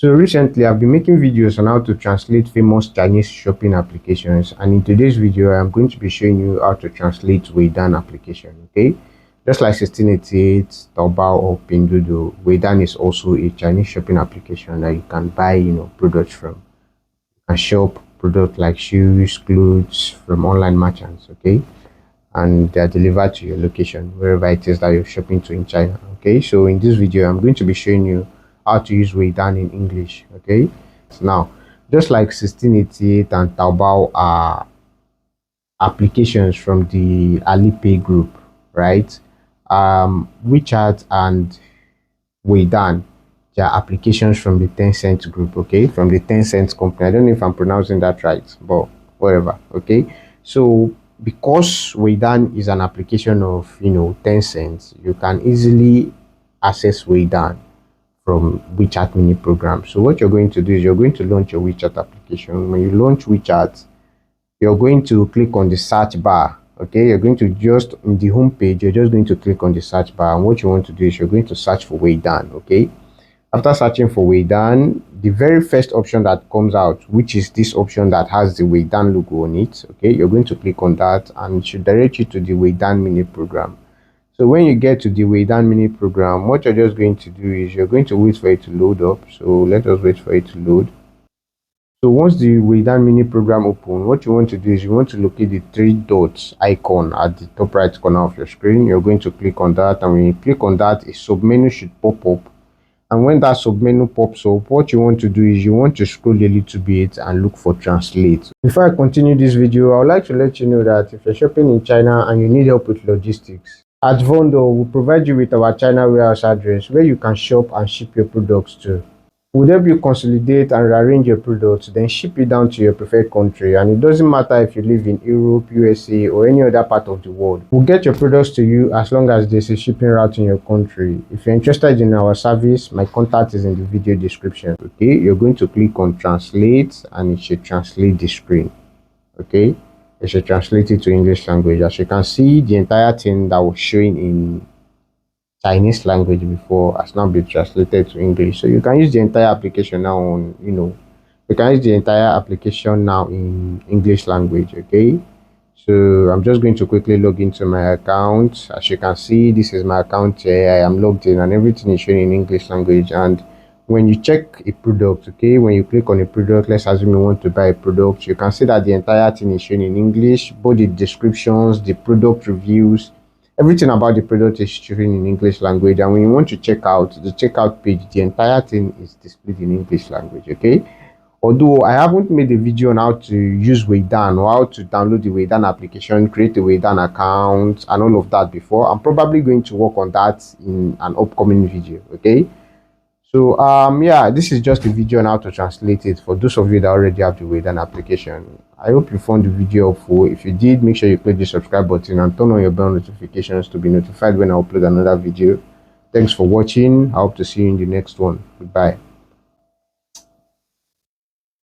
So recently I've been making videos on how to translate famous Chinese shopping applications, and in today's video I'm going to be showing you how to translate Weidian application. Okay, just like 1688, Taobao or Pinduoduo, Weidian is also a Chinese shopping application that you can buy products from. You can shop products like shoes, clothes from online merchants. Okay, and they are delivered to your location wherever it is that you're shopping to in China. Okay, so in this video I'm going to be showing you how to use Weidian in English. Okay, so now just like 1688 and Taobao are applications from the Alipay group, right? WeChat and Weidian, they are applications from the Tencent group. Okay, from the Tencent company. I don't know if I'm pronouncing that right, but whatever. Okay, so because Weidian is an application of Tencent, you can easily access Weidian from WeChat mini program. So what you're going to do is you're going to launch your WeChat application. When you launch WeChat, you're going to click on the search bar. Okay, you're going to just in the home page, you're just going to click on the search bar, and what you want to do is you're going to search for Weidian. Okay, after searching for Weidian, the very first option that comes out, which is this option that has the Weidian logo on it, okay, you're going to click on that and it should direct you to the Weidian mini program. So when you get to the Weidian mini program, what you're just going to do is you're going to wait for it to load up. So let us wait for it to load. So once the Weidian mini program open, what you want to do is you want to locate the three dots icon at the top right corner of your screen. You're going to click on that, and when you click on that, a submenu should pop up. And when that submenu pops up, what you want to do is you want to scroll a little bit and look for translate. Before I continue this video, I would like to let you know that if you're shopping in China and you need help with logistics, at VUNDOR, we provide you with our China warehouse address where you can shop and ship your products to. We'll help you consolidate and rearrange your products, then ship it down to your preferred country. And it doesn't matter if you live in Europe, USA, or any other part of the world. We'll get your products to you as long as there's a shipping route in your country. If you're interested in our service, my contact is in the video description. Okay, you're going to click on translate and it should translate the screen. Okay, it should translate it to English language. As you can see, the entire thing that was showing in Chinese language before has now been translated to English. So you can use the entire application now on, you can use the entire application now in English language. Okay, so I'm just going to quickly log into my account. As you can see, this is my account here. I am logged in and everything is showing in English language. And when you check a product, okay, when you click on a product, let's assume you want to buy a product, you can see that the entire thing is showing in English, both the descriptions, the product reviews, everything about the product is showing in English language. And when you want to check out the checkout page, the entire thing is displayed in English language. Okay, although I haven't made a video on how to use Weidian or how to download the Weidian application, create a Weidian account and all of that before, I'm probably going to work on that in an upcoming video. Okay, so yeah, this is just a video on how to translate it for those of you that already have the Weidian application. I hope you found the video helpful. If you did, make sure you click the subscribe button and turn on your bell notifications to be notified when I upload another video. Thanks for watching. I hope to see you in the next one. Goodbye.